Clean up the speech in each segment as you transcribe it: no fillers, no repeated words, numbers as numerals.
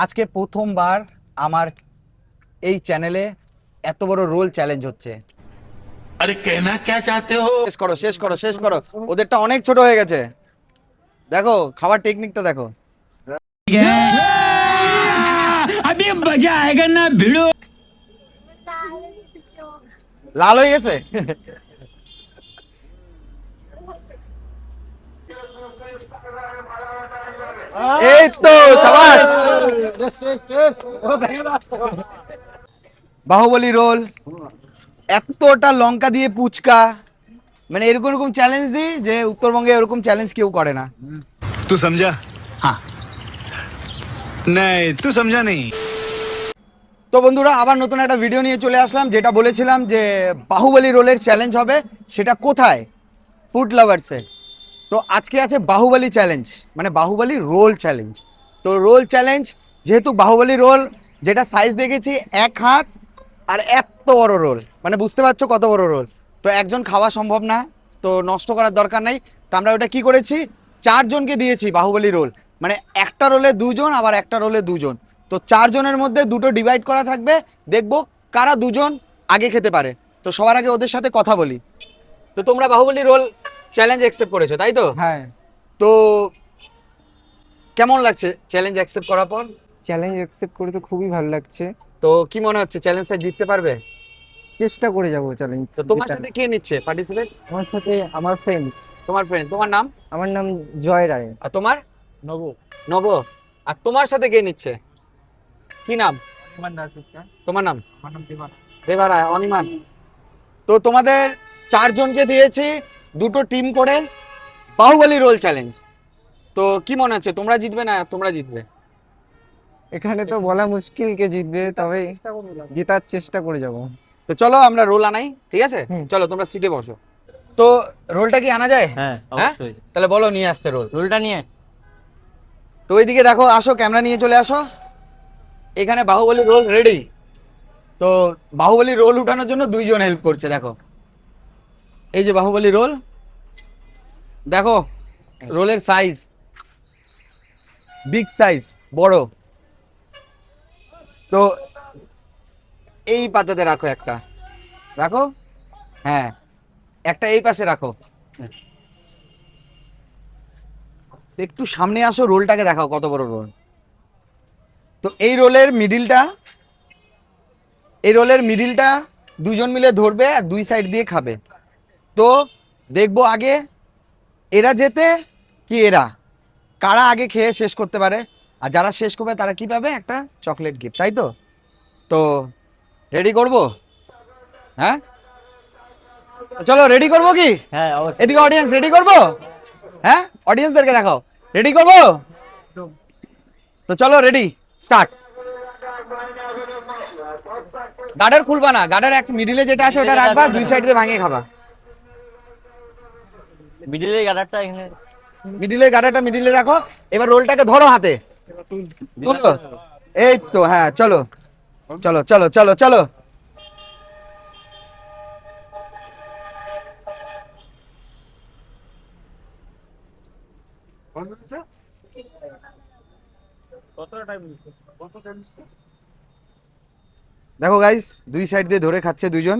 আজকে প্রথমবার আমার এই চ্যানেলে এত বড় রোল চ্যালেঞ্জ হচ্ছে। अरे कहना क्या चाहते हो। শেষ করো শেষ করো শেষ করো, ওদেরটা অনেক ছোট হয়ে গেছে। দেখো খাবার টেকনিকটা দেখো। अभी मजा आएगा ना भिड़ो। লাল হয়ে গেছে। এই তো সাবাস। বাহুবলী রোল, এতটা লঙ্কা দিয়ে পুচকা, মানে এরকম এরকম চ্যালেঞ্জ দিই যে উত্তরবঙ্গে এরকম চ্যালেঞ্জ কেউ করে না। तू समझा? हाँ। नहीं, तू समझा नहीं। তো বন্ধুরা আবার নতুন একটা ভিডিও নিয়ে চলে আসলাম, যেটা বলেছিলাম যে বাহুবলী রোলের চ্যালেঞ্জ হবে, সেটা কোথায়? ফুড লাভার্সে। তো আজকে আছে বাহুবলী চ্যালেঞ্জ, মানে বাহুবলী রোল চ্যালেঞ্জ। তো রোল চ্যালেঞ্জ, যেহেতু বাহুবলী রোল যেটা সাইজ দেখেছি 1 হাত, আর এত বড় রোল, মানে বুঝতে পারছো কত বড় রোল। তো একজন খাওয়া সম্ভব না, তো নষ্ট করার দরকার নেই। তো আমরা ওটা কি করেছি, 4জনকে দিয়েছি বাহুবলী রোল, মানে একটা রোলে 2জন, আবার একটা রোলে 2জন। তো 4জনের মধ্যে দুটো ডিভাইড করা থাকবে, দেখবো কারা 2জন আগে খেতে পারে। তো সবার আগে ওদের সাথে কথা বলি। তো তোমরা বাহুবলী রোল চ্যালেঞ্জ অ্যাকসেপ্ট করেছো, তাই তো? হ্যাঁ, তো কেমন লাগছে চ্যালেঞ্জ অ্যাকসেপ্ট করার পর? চ্যালেঞ্জ অ্যাকসেপ্ট করে তো খুবই ভালো লাগছে। তো কি মনে হচ্ছে চ্যালেঞ্জটা জিততে পারবে? চেষ্টা করে যাব চ্যালেঞ্জ। তো তোমার সাথে কে নিচ্ছে পার্টিসিপেট? আমার সাথে আমার ফ্রেন্ড। তোমার ফ্রেন্ড, তোমার নাম? আমার নাম জয় রায়। আর তোমার? নব। নব। আর তোমার সাথে কে নিচ্ছে, কি নাম? তোমার নাম? দেবা রায়, অনিমান। তো তোমাদের 4জনকে দিয়েছি দুটো টিম করে বাহুবলী রোল চ্যালেঞ্জ। তো কি মনে হচ্ছে, তোমরা জিতবে না তোমরা জিতবে? এখানে তো বলা মুশকিল কে জিতবে, তবে জেতার চেষ্টা করে যাব। তো চলো আমরা রোল আনাই, ঠিক আছে? হুম। চলো তোমরা সিটে বসো। তো রোলটা কি আনা যায়? হ্যাঁ, হ্যাঁ, অবশ্যই। তাহলে বলো নিয়ে আসতে রোল। রোলটা নিয়ে তো ওইদিকে দেখো, আসো ক্যামেরা নিয়ে চলে আসো। এখানে বাহুবলী রোল রেডি। তো বাহুবলী রোল উঠানোর জন্য 2জন হেল্প করছে, দেখো এই যে বাহুবলী রোল, দেখো রোলের সাইজ বিগ সাইজ, বড়। তো এই পাতাতে রাখো, একটা রাখো, হ্যাঁ একটা এই পাশে রাখো। একটু সামনে আসো, রোলটাকে দেখাও কত বড় রোল। তো এই রোলের মিডিলটা, এই রোলের মিডিলটা 2জন মিলে ধরবে আর 2 সাইড দিয়ে খাবে। তো দেখবো আগে এরা যেতে কি এরা, কারা আগে খেয়ে শেষ করতে পারে। আর যারা শেষ করবে তারা কি পাবে, একটা চকলেট গিফট, তাই তো? তো রেডি করব, হ্যাঁ চলো রেডি করব কি? হ্যাঁ, অবশ্যই। এদিকে অডিয়েন্স রেডি করব, হ্যাঁ অডিয়েন্সদেরকে দেখাও রেডি করব। তো চলো রেডি, স্টার্ট। গার্ডার খুলবা না, গার্ডার এক মিডিলে যেটা আছে ওটা রাখবা, 2 সাইড দিয়ে ভাঙিয়ে খাবা। মিডিলের গার্ডারটা এখানে। মিডিলে গার্ডারটা মিডিলে রাখো। এবার রোলটাকে ধরো হাতে, তুলো। এই তো, হ্যাঁ চলো চলো চলো চলো চলো। দেখো গাইস, 2 সাইড দিয়ে ধরে খাচ্ছে 2জন।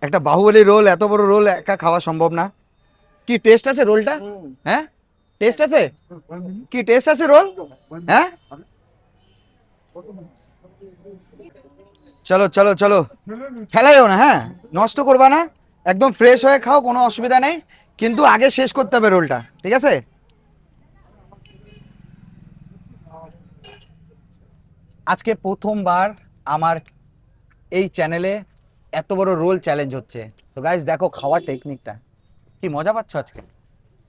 একটা বাহুবলী রোল, এত বড় রোল একা খাওয়া সম্ভব না। কি টেস্ট আছে রোলটা? হ্যাঁ টেস্ট আছে, কি টেস্ট আছে রোল? হ্যাঁ চলো চলো চলো, ফেলাইও না, হ্যাঁ নষ্ট করবা না, একদম ফ্রেশ হয়ে খাও, কোনো অসুবিধা নেই। কিন্তু আগে শেষ করতে হবে রোলটা, ঠিক আছে? আজকে প্রথমবার আমার এই চ্যানেলে এত বড় রোল চ্যালেঞ্জ হচ্ছে। তো গাইস দেখো খাওয়ার টেকনিকটা, কি মজা পাচ্ছ আজকে,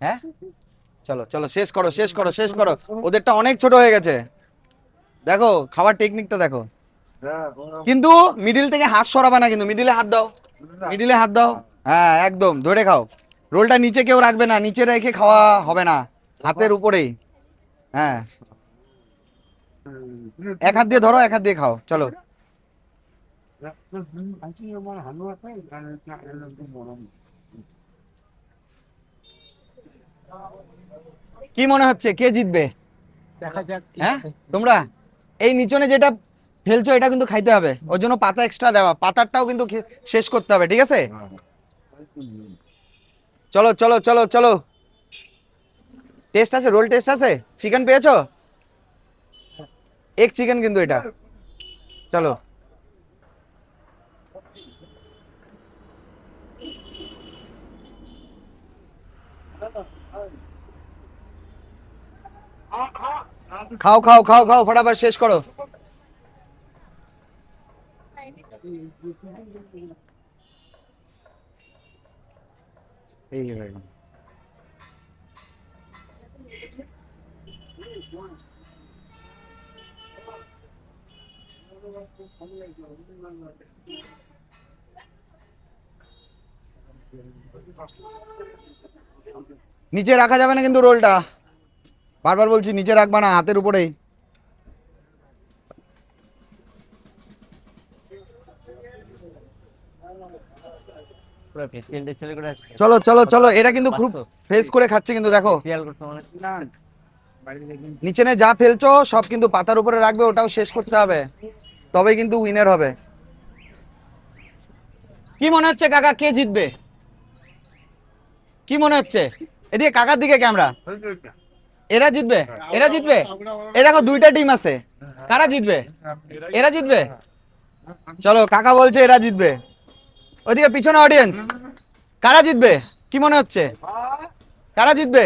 হ্যাঁ? চলো চলো শেষ করো শেষ করো শেষ করো, ওদেরটা অনেক ছোট হয়ে গেছে। দেখো খাওয়ার টেকনিকটা দেখো। কিন্তু মিডিল থেকে হাত সরাবে না, কিন্তু মিডিলে হাত দাও, মিডিলে হাত দাও, হ্যাঁ একদম ধরে খাও। রোলটা নিচে কেউ রাখবে না, নিচে রেখে খাওয়া হবে না, হাতের উপরেই। হ্যাঁ এক হাত দিয়ে ধরো, এক হাত দিয়ে খাও, চলো। কি মনে হচ্ছে কে জিতবে? দেখা যাক। হ্যাঁ তোমরা এই নিচনে যেটা ফেলছো এটা কিন্তু খাইতে হবে, ওর জন্য পাতা এক্সট্রা দেওয়া, পাতারটাও কিন্তু শেষ করতে হবে, ঠিক আছে? চলো চলো চলো চলো, টেস্ট আছে, রোল টেস্ট আছে, চিকেন পেয়েছো? এক চিকেন কিন্তু এটা, চলো। খাও খাও খাও খাও, ফটাফট শেষ করো। এই ভাই, নিচে রাখা যাবে না কিন্তু রোলটা, বারবার বলছি নিচে রাখবা না, হাতের উপরেই। পুরো ফেসিয়ালটা ছেলে করে চলো চলো চলো, এটা কিন্তু খুব ফেস করে খাচ্ছে কিন্তু, দেখো খেয়াল করতে মানে না নিচে যা ফেলছো সব কিন্তু পাতার উপরে রাখবে, ওটাও শেষ করতে হবে, তবে কিন্তু উইনার হবে। কি মনে হচ্ছে কাকা, কে জিতবে? কি মনে হচ্ছে? এদিকে কাকার দিকে ক্যামেরা। এরা জিতবে, এরা জিতবে। এই দেখো দুইটা টিম আছে, কারা জিতবে? এরা জিতবে। চলো, কাকা বলছে এরা জিতবে। ওইদিকে পিছনে অডিয়েন্স, কারা জিতবে? কি মনে হচ্ছে, কারা জিতবে?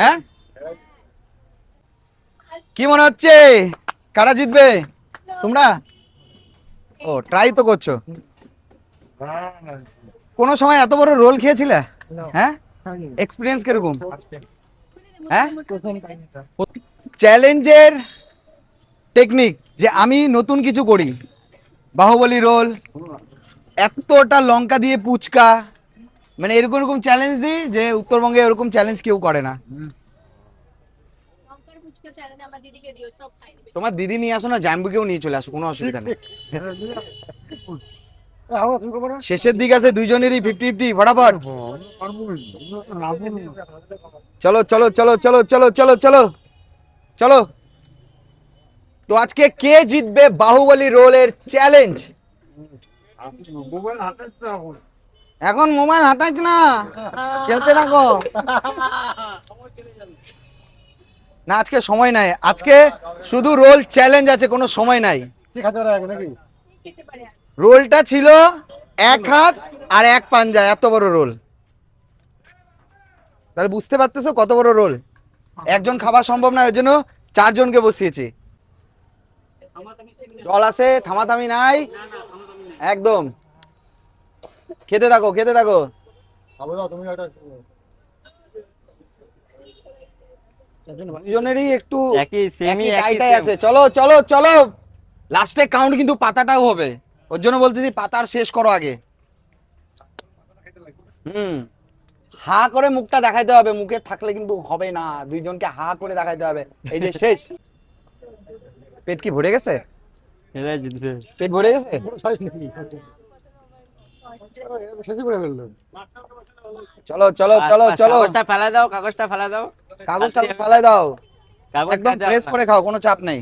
হ্যাঁ, কি মনে হচ্ছে, কারা জিতবে? তোমরা ও ট্রাই তো করছো। কোনো সময় এত বড় রোল খেয়েছিলে? হ্যাঁ, এক্সপিরিয়েন্স কিরকম? হ্যাঁ, চ্যালেঞ্জের টেকনিক যে আমি নতুন কিছু করি, বাহুবলী রোল, এতটা লঙ্কা দিয়ে পুচকা, মানে এরকম এরকম চ্যালেঞ্জ দিই যে উত্তরবঙ্গে এরকম চ্যালেঞ্জ কেউ করে না। লঙ্কার ফুচকা চ্যানেলে আমার দিদিকে দিও, সব খাই দিবে। তোমার দিদি নিয়ে আসো না, জাম্বুকেও নিয়ে চলে আসো, কোনো অসুবিধা নেই। শেষের দিক আছে দুইজনেরই 50-50, ফটাফট। চলো চলো চলো চলো চলো চলো চলো চলো। তো আজকে কে জিতবে বাহুবলী রোলের চ্যালেঞ্জ? এখন মোবাইল হাতাইছ না, খেলতে থাকো না, আজকে সময় নাই, আজকে শুধু রোল চ্যালেঞ্জ আছে, কোনো সময় নাই। খেতে পারে আর। রোলটা ছিল এক হাত আর এক পাঞ্জা, এত বড় রোল, তাহলে বুঝতে পারতেছো কত বড় রোল। একজন খাওয়া সম্ভব না, ওই জন্য 4 জনকে বসিয়েছি। জল আছে, থামাথামি নাই, একদম খেতে থাকো খেতে থাকো। দুজনেরই একটু একই সেমি একই টাইটাই আছে। চলো চলো চলো, লাস্টে কাউন্ট কিন্তু পাতাটাও হবে, ওর জন্য বলতেছি পাতার শেষ করো আগে। হা করে মুখটা দেখাইতে হবে, মুখে থাকলে কিন্তু হবে না, দুইজনকে হা করে দেখাইতে হবে। এই যে শেষ। পেট কি ভরে গেছে? এরা জিতবে। পেট ভরে গেছে? চলো চলো চলো চলো, কাগজটা ফেলা দাও, কাগজটা ফেলা দাও, কাগজটা ফালাই দাও, কাগজ একদম প্রেস করে খাও, কোনো চাপ নেই।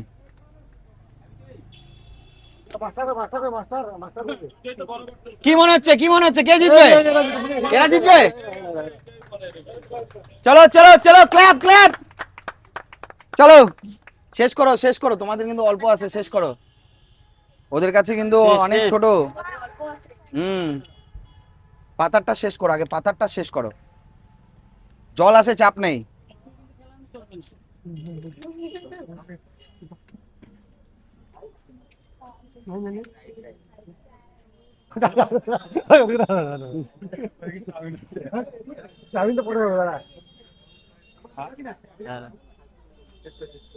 কি মনে হচ্ছে, কি মনে হচ্ছে, কে জিতবে? এরা জিতবে। চলো চলো চলো, ক্ল্যাপ ক্ল্যাপ, চলো শেষ করো শেষ করো, তোমাদের কিন্তু অল্প আছে, শেষ করো, ওদের কাছে কিন্তু শেষ, অনেক শেষ। ছোট। পাতারটা শেষ করো আগে, পাতারটা শেষ করো, জল আছে, চাপ নেই।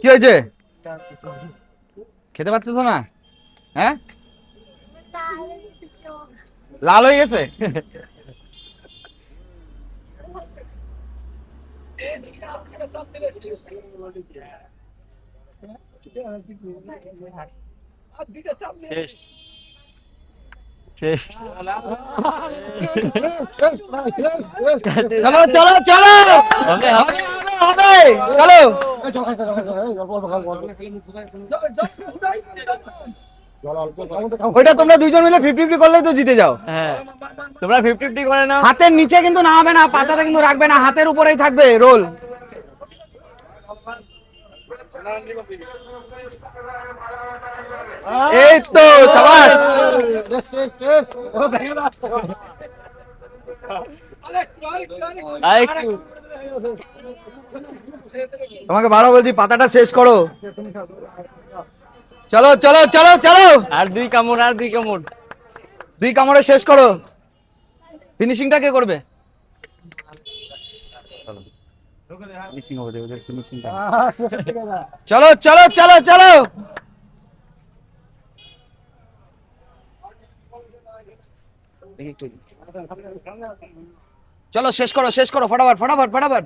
কি হয়েছে, খেতে পারতেছো না? হ্যাঁ, লাল হয়ে গেছে। শেষ শেষ। চলো চলো চলো, হবে, হবে। হবে হবে, চলো। ওইটা তোমরা দুইজন মিলে 50-50 করলেই তো জিতে যাও। হ্যাঁ তোমরা 50-50 করে নাও। হাতের নিচে কিন্তু না হবে না, পাতাতে কিন্তু রাখবে না, হাতের উপরেই থাকবে রোল। এই তো সাবাস। আর একটু তোমাকে বারো বলছি, পাতাটা শেষ করো। চলো চলো চলো চলো, আর 2 কামড়, আর 2 কামড়। 2 কামড়ে শেষ করো। ফিনিশিংটা কে করবে? ফিনিশিং হবে, ওদের ফিনিশিং। চলো চলো চলো চলো। চলো শেষ করো শেষ করো, ফটাফট ফটাফট ফটাফট।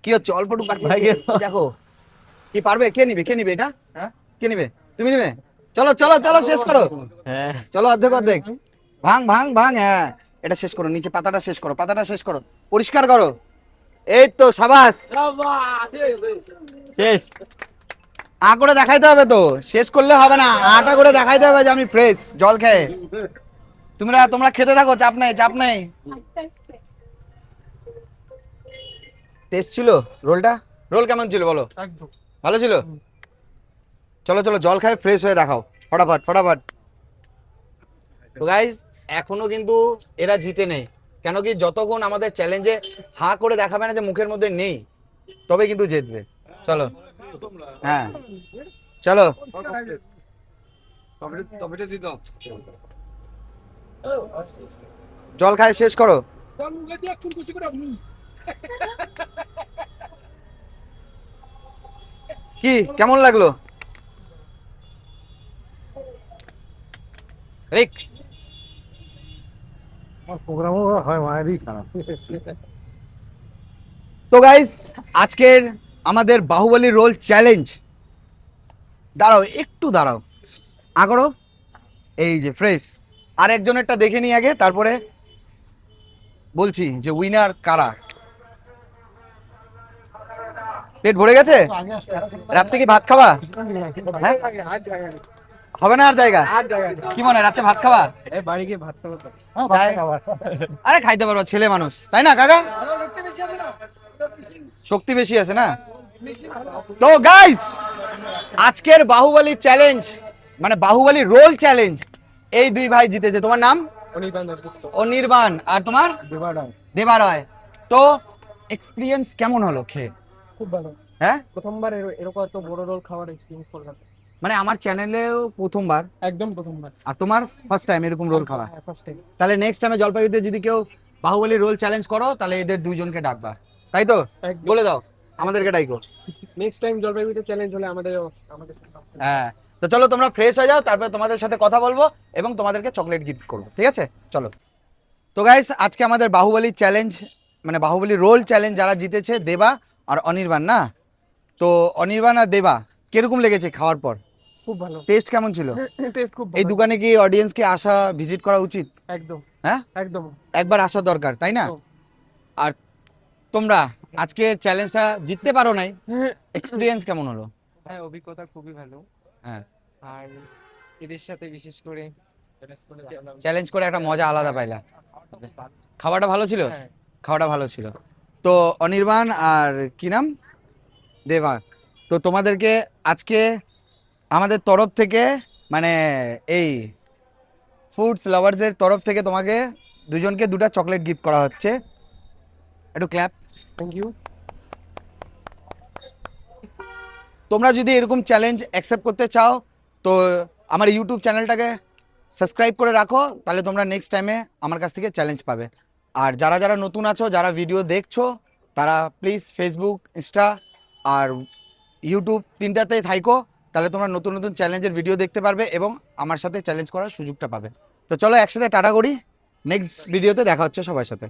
কি হচ্ছে, অল্পটুকু বাকি আছে। দেখো কি পারবে, কে নিবে, কে নিবে এটা? হ্যাঁ কে নিবে? তুমি নিবে? চলো চলো চলো শেষ করো। হ্যাঁ চলো অর্ধেক অর্ধেক, ভাঙ ভাঙ ভাঙ। হ্যাঁ এটা শেষ করো, নিচে পাতাটা শেষ করো, পাতাটা শেষ করো, পরিষ্কার করো। এই তো সাবাস। শেষ। আ করে দেখাইতে হবে তো, শেষ করলে হবে না, আটা করে দেখাইতে হবে যে আমি ফ্রেশ জল খেয়ে। তোমরা খেতে থাকো, চাপ নেই চাপ নেই। আস্তে আস্তে টেস্ট ছিল রোলটা? রোল কেমন ছিল বলো? ভালো ছিল। চলো চলো জল খায় ফ্রেশ হয়ে দেখাও, ফটাফট ফটাফট। তো গাইস এখনো কিন্তু এরা জিতে নেই, কেন কি যতক্ষণ আমাদের চ্যালেঞ্জে হা করে দেখাবে না যে মুখের মধ্যে নেই, তবে কিন্তু জিতবে। চলো হ্যাঁ চলো। জল খায় শেষ করো। কি কেমন লাগলো? রিক তো গাইস আজকের আমাদের বাহুবলী রোল চ্যালেঞ্জ, দাঁড়াও একটু দাঁড়াও, আগরো এই যে ফ্রেশ। আর একজনেরটা দেখে নিই আগে, তারপরে বলছি যে উইনার কারা। পেট ভরে গেছে? রাত থেকে ভাত খাওয়া? হ্যাঁ হবে না আর জায়গা? কি মনে হয় রাতে ভাত খাওয়া? বাড়ি গিয়ে ভাত খাবো তো। আরে খাইতে পারবো, ছেলে মানুষ তাই না কাকা? শক্তি বেশি আছে না? তো গাইস আজকের বাহুবলী চ্যালেঞ্জ মানে বাহুবলী রোল চ্যালেঞ্জ এই 2 ভাই জিতেছে। তোমার নাম? অনির্বাণ। আর তোমার? দেবারয়। তো এক্সপিরিয়েন্স কেমন হলো খেয়ে? খুব ভালো। হ্যাঁ প্রথমবার এরকম এত বড় রোল খাওয়ার এক্সপিরিয়েন্স করলাম। মানে আমার চ্যানেলেও প্রথমবার। একদম প্রথমবার। আর তোমার ফার্স্ট টাইম এরকম রোল খাওয়া? First time. তাহলে নেক্সট টাইমে জলপাইগুড়িতে যদি কেউ বাহুবলী রোল চ্যালেঞ্জ করো, তাহলে এদের 2 জনকে ডাকবা, তাই তো? একদম। বলে দাও আমাদেরকে ডাইকো। নেক্সট টাইম জলপাইগুড়িতে চ্যালেঞ্জ হলে আমাদের হ্যাঁ তো চলো তোমরা ফ্রেশ হয়ে যাও, তারপরে তোমাদের সাথে কথা বলবো এবং তোমাদেরকে চকলেট গিফট করবো, ঠিক আছে? চলো। তো গাইস আজকে আমাদের বাহুবলী চ্যালেঞ্জ মানে বাহুবলী রোল চ্যালেঞ্জ যারা জিতেছে দেবা আর অনির্বাণ না? তো অনির্বাণ আর দেবা কিরকম লেগেছে খাওয়ার পর? খুব ভালো। টেস্ট কেমন ছিল? টেস্ট খুব এই দোকানে কি অডিয়েন্সকে আসা ভিজিট করা উচিত? একদম হ্যাঁ একদম। একবার আসা দরকার, তাই না? একদম। আর তোমরা আজকে চ্যালেঞ্জটা জিততে পারো নাই, এক্সপিরিয়েন্স কেমন হলো? হ্যাঁ অভিজ্ঞতা খুবই ভালো। হ্যাঁ আর এদের সাথে বিশেষ করে চ্যালেঞ্জ করে একটা মজা আলাদা পাইলা। খাওয়াটা ভালো ছিল? হ্যাঁ। খাওয়াটা ভালো ছিল। তো অনির্বাণ আর কি নাম, দেবা, তো তোমাদেরকে আজকে আমাদের তরফ থেকে মানে এই ফুডস লাভার্সের তরফ থেকে তোমাকে 2 জনকে 2টা চকলেট গিফট করা হচ্ছে। একটু ক্ল্যাপ। Thank you. তোমরা যদি এরকম চ্যালেঞ্জ অ্যাকসেপ্ট করতে চাও তো আমার ইউটিউব চ্যানেলটাকে সাবস্ক্রাইব করে রাখো, তাহলে তোমরা নেক্সট টাইমে আমার কাছ থেকে চ্যালেঞ্জ পাবে। আর যারা যারা নতুন আছো, যারা ভিডিও দেখছো, তারা প্লিজ ফেসবুক, ইনস্টা আর ইউটিউব 3টাতেই থাইকো, তাহলে তোমরা নতুন নতুন চ্যালেঞ্জের ভিডিও দেখতে পারবে এবং আমার সাথে চ্যালেঞ্জ করার সুযোগটা পাবে। তো চলো একসাথে টাটা করি, নেক্সট ভিডিওতে দেখা হচ্ছে সবার সাথে।